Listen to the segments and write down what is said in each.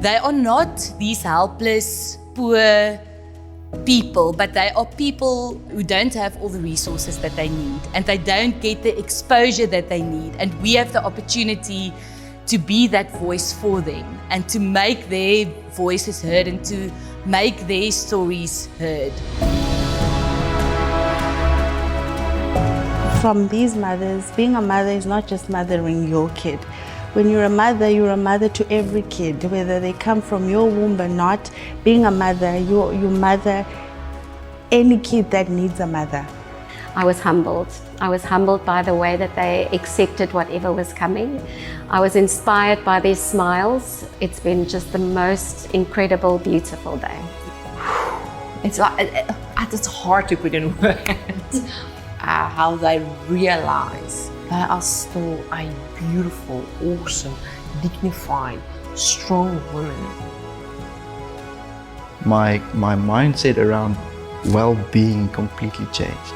They are not these helpless, poor people, but they are people who don't have all the resources that they need, and they don't get the exposure that they need. And we have the opportunity to be that voice for them and to make their voices heard and to make their stories heard. From these mothers, being a mother is not just mothering your kid. When you're a mother to every kid, whether they come from your womb or not. Being a mother, you mother any kid that needs a mother. I was humbled. I was humbled by the way that they accepted whatever was coming. I was inspired by their smiles. It's been just the most incredible, beautiful day. It's hard to put in words how they realize they are still a beautiful, awesome, dignified, strong woman. My mindset around well-being completely changed.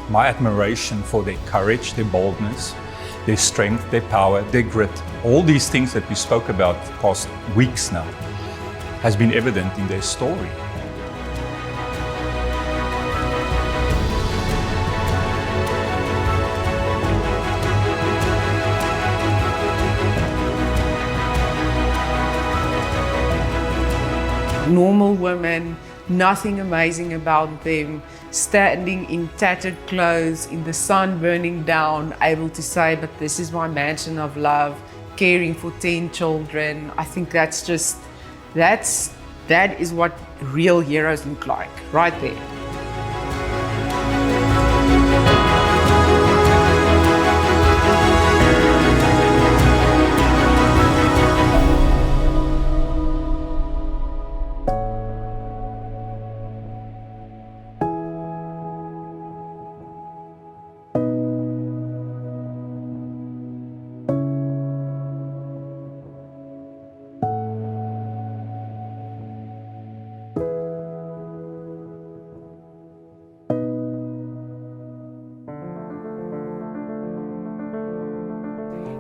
My admiration for their courage, their boldness, their strength, their power, their grit, all these things that we spoke about the past weeks now, has been evident in their story. Normal women, nothing amazing about them, standing in tattered clothes, in the sun burning down, able to say, but this is my mansion of love, caring for 10 children. I think that is what real heroes look like, right there.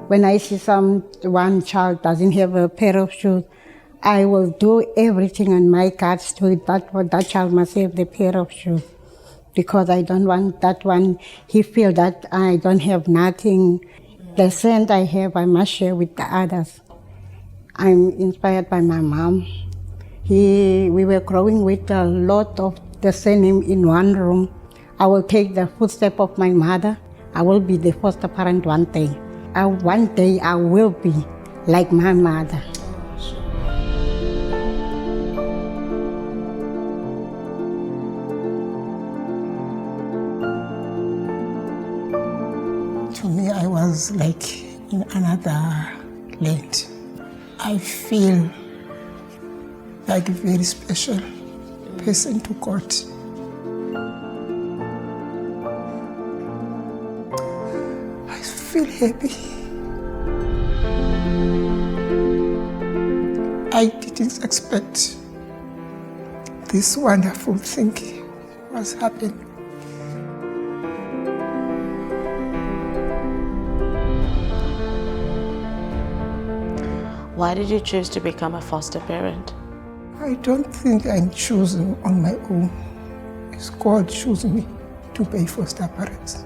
When I see one child doesn't have a pair of shoes, I will do everything on my cards to that child must have the pair of shoes. Because I don't want that one, he feel that I don't have nothing. The strength I have, I must share with the others. I'm inspired by my mom. We were growing with a lot of the same in one room. I will take the footstep of my mother. I will be the foster parent one day. One day I will be like my mother. To me, I was like in another land. I feel like a very special person to God. I feel happy. I didn't expect this wonderful thing was happening. Why did you choose to become a foster parent? I don't think I'm choosing on my own. It's God choosing me to be foster parents.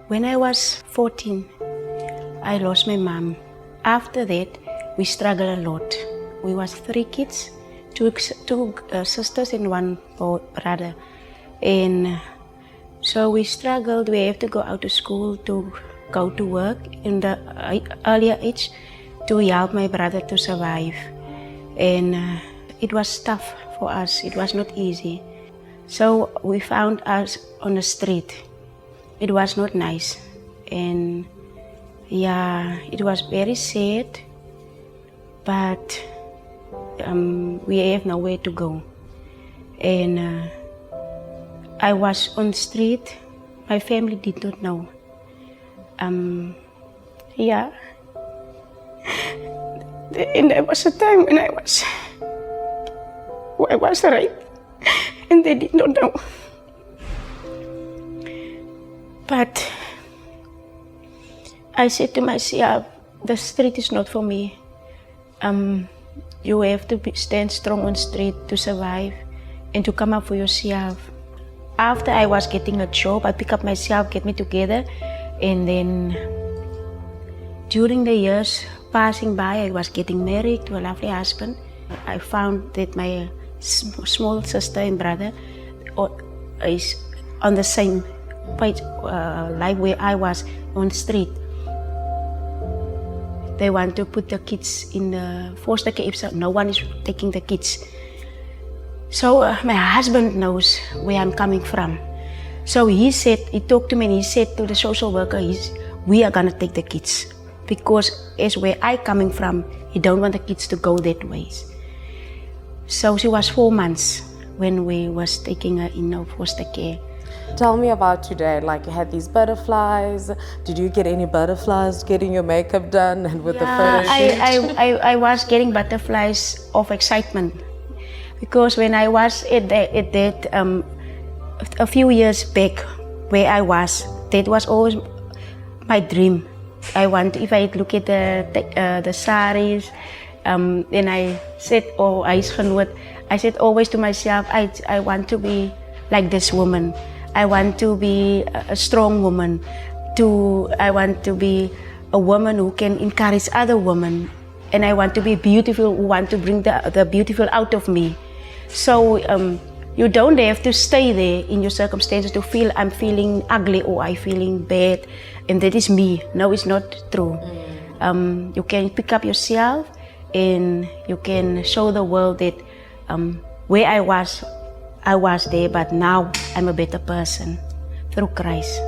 When I was 14, I lost my mom. After that, we struggled a lot. We was 3 kids, two sisters and 1 brother. And so we struggled. We have to go out to school, to go to work in the earlier age to help my brother to survive. And it was tough for us. It was not easy. So we found us on the street. It was not nice, and yeah, it was very sad, but we have nowhere to go. And I was on the street. My family did not know. Yeah. And there was a time when I was raped, and they did not know. But I said to myself, the street is not for me. You have to stand strong on the street to survive and to come up for yourself. After I was getting a job, I pick up myself, get me together, and then during the years passing by, I was getting married to a lovely husband. I found that my small sister and brother is on the same page, like where I was on the street. They want to put the kids in the foster care, so no one is taking the kids. So my husband knows where I'm coming from. So he talked to me and he said to the social worker, we are gonna take the kids. Because as where I coming from, he don't want the kids to go that way. So she was 4 months when we was taking her in foster care. Tell me about today, like you had these butterflies. Did you get any butterflies getting your makeup done and with the photo shoot? I was getting butterflies of excitement because when I was at that a few years back where I was, that was always my dream. If I look at the saris, then I said, I said always to myself, I want to be like this woman. I want to be a strong woman. I want to be a woman who can encourage other women. And I want to be beautiful, who want to bring the beautiful out of me. So you don't have to stay there in your circumstances to feel I'm feeling ugly or I'm feeling bad. And that is me. No, it's not true. You can pick up yourself and you can show the world that where I was there, but now I'm a better person through Christ.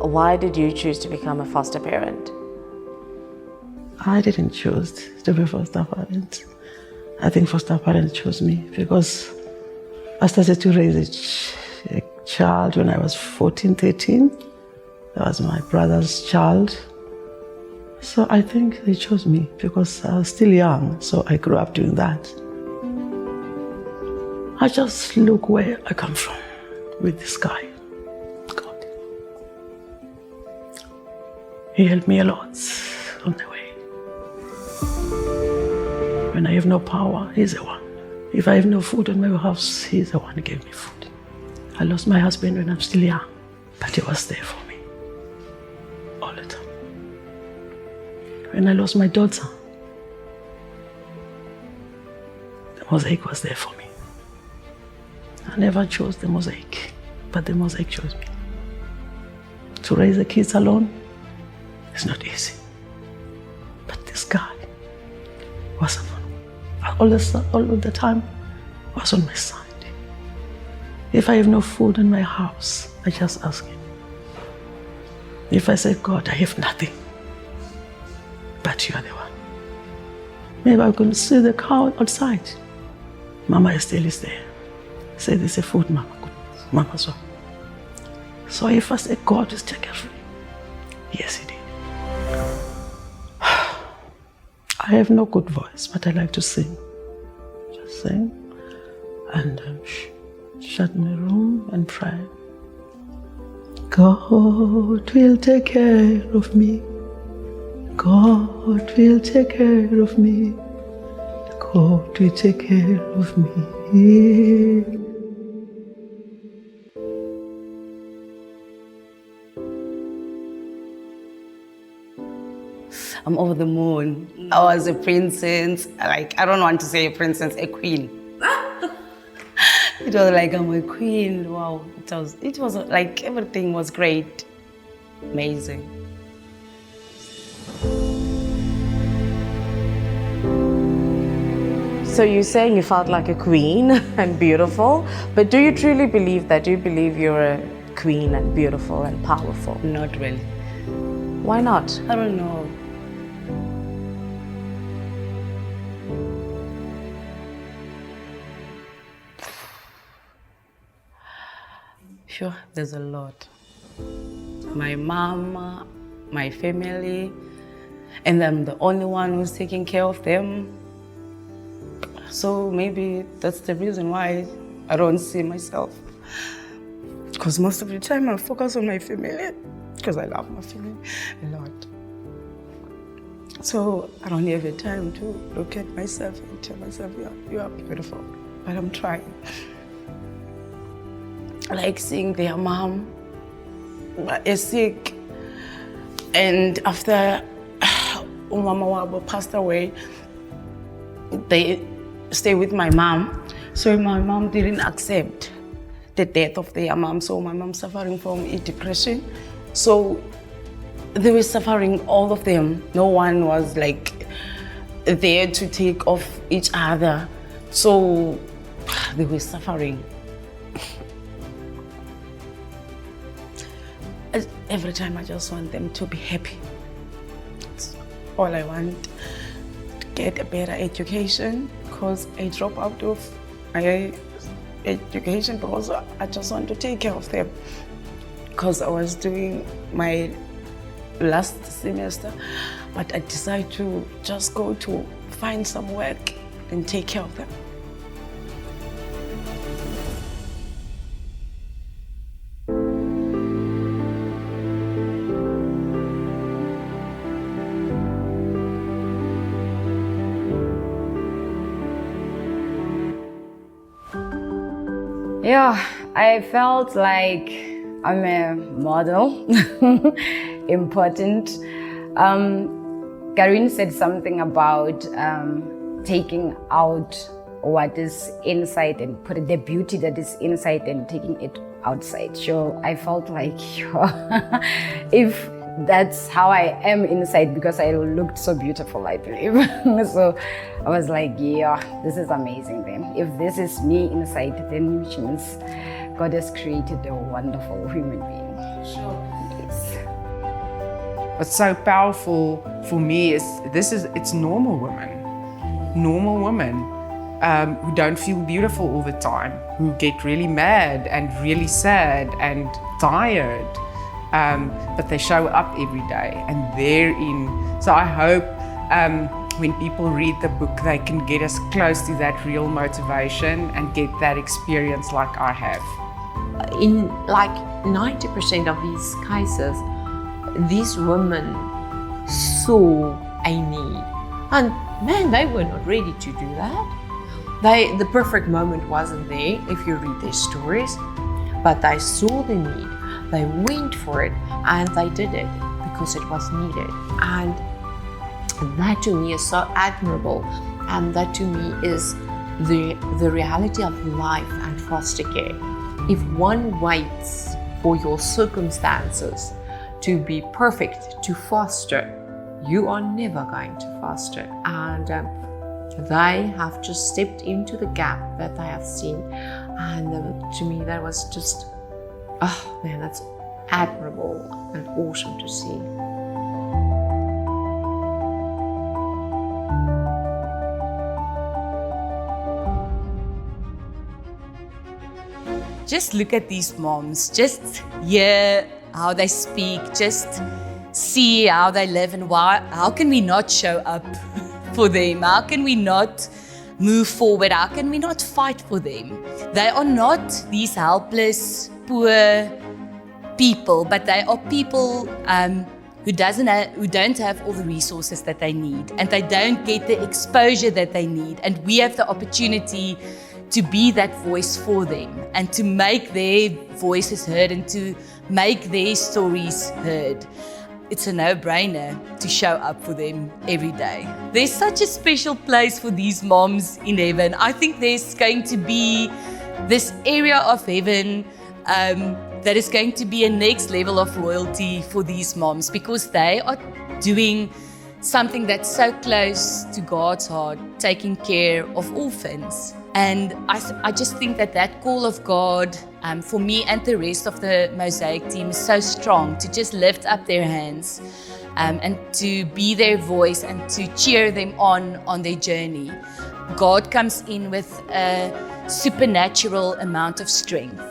Why did you choose to become a foster parent? I didn't choose to be foster parent. I think foster parents chose me because I started to raise a child when I was 14, 13. That was my brother's child. So I think they chose me because I was still young, so I grew up doing that. I just look where I come from with this guy, God. He helped me a lot on the way. When I have no power, he's the one. If I have no food in my house, he's the one who gave me food. I lost my husband when I'm still young, but he was there for me all the time. When I lost my daughter, the mosaic was there for me. I never chose the mosaic, but the mosaic chose me. To raise the kids alone is not easy. But this guy was all the time was on my side. If I have no food in my house, I just ask him. If I say, God, I have nothing, but you are the one. Maybe I can see the cow outside. Mama Estelle is there. Say, there's a food, Mama. Good. Mama, so if I say, God is taking care of me, yes, he did. I have no good voice, but I like to sing. Just sing and shut my room and pray. God will take care of me. God will take care of me. God will take care of me. I'm over the moon. I was a princess. Like, I don't want to say a princess, a queen. It was like, I'm a queen. Wow. It was like everything was great. Amazing. So you're saying you felt like a queen and beautiful, but do you truly believe that? Do you believe you're queen and beautiful and powerful? Not really. Why not? I don't know. Sure, there's a lot. My mom, my family, and I'm the only one who's taking care of them. So maybe that's the reason why I don't see myself. Because most of the time I focus on my family, because I love my family a lot. So I don't have the time to look at myself and tell myself, you are beautiful, but I'm trying. Like seeing their mom is sick, and after Mama Wabo passed away, they stay with my mom. So my mom didn't accept the death of their mom. So my mom suffering from depression. So they were suffering, all of them. No one was like there to take off each other. So they were suffering. Every time I just want them to be happy. That's all I want. To get a better education, because I dropped out of my education because I just want to take care of them. Because I was doing my last semester, but I decided to just go to find some work and take care of them. Yeah, I felt like I'm a model, important. Karine said something about taking out what is inside and put the beauty that is inside and taking it outside. So I felt like, if that's how I am inside, because I looked so beautiful, I believe. So I was like, yeah, this is amazing then. If this is me inside, then which means God has created a wonderful human being. Sure. Yes. What's so powerful for me is it's normal women. Normal women who don't feel beautiful all the time, who get really mad and really sad and tired. But they show up every day, and therein. So I hope when people read the book, they can get as close to that real motivation and get that experience like I have. In like 90% of these cases, these women saw a need, and man, they were not ready to do that. The perfect moment wasn't there if you read their stories, but they saw the need. They went for it, and they did it because it was needed. And that to me is so admirable. And that to me is the reality of life and foster care. If one waits for your circumstances to be perfect to foster, you are never going to foster. And they have just stepped into the gap that they have seen. And to me, that was just, oh man, that's admirable and awesome to see. Just look at these moms, just hear how they speak, just see how they live, and how can we not show up for them? How can we not move forward? How can we not fight for them? They are not these helpless, poor people, but they are people who don't have all the resources that they need, and they don't get the exposure that they need. And we have the opportunity to be that voice for them and to make their voices heard and to make their stories heard. It's a no-brainer to show up for them every day. There's such a special place for these moms in heaven. I think there's going to be this area of heaven that is going to be a next level of royalty for these moms, because they are doing something that's so close to God's heart, taking care of orphans. And I just think that call of God for me and the rest of the Mosaic team is so strong to just lift up their hands and to be their voice and to cheer them on their journey. God comes in with a supernatural amount of strength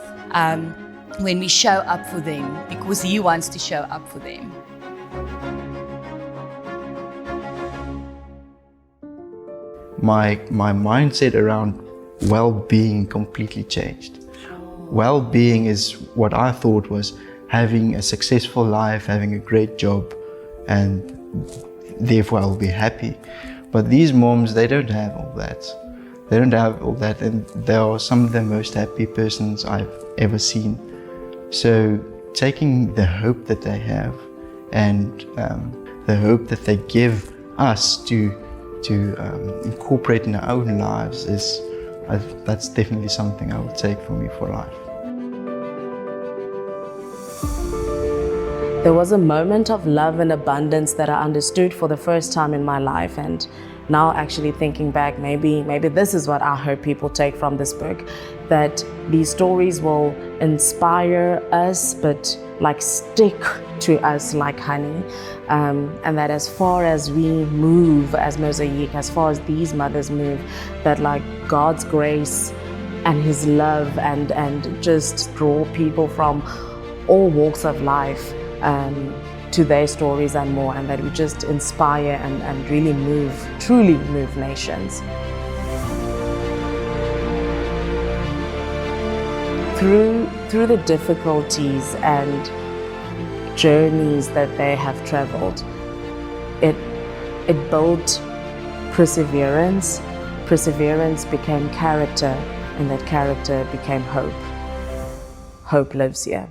when we show up for them, because He wants to show up for them. My mindset around well-being completely changed. Well-being is what I thought was having a successful life, having a great job, and therefore I'll be happy. But these moms, they don't have all that. They don't have all that, and they are some of the most happy persons I've ever seen. So taking the hope that they have and the hope that they give us to incorporate in our own lives that's definitely something I would take for me for life. There was a moment of love and abundance that I understood for the first time in my life, and now actually thinking back, maybe this is what I hope people take from this book, that these stories will inspire us, but like stick to us like honey, and that as far as we move as Mosaic, as far as these mothers move, that like God's grace and His love and just draw people from all walks of life to their stories and more, and that we just inspire and really truly move nations. Through the difficulties and journeys that they have traveled, it built perseverance. Perseverance became character, and that character became hope. Hope lives here.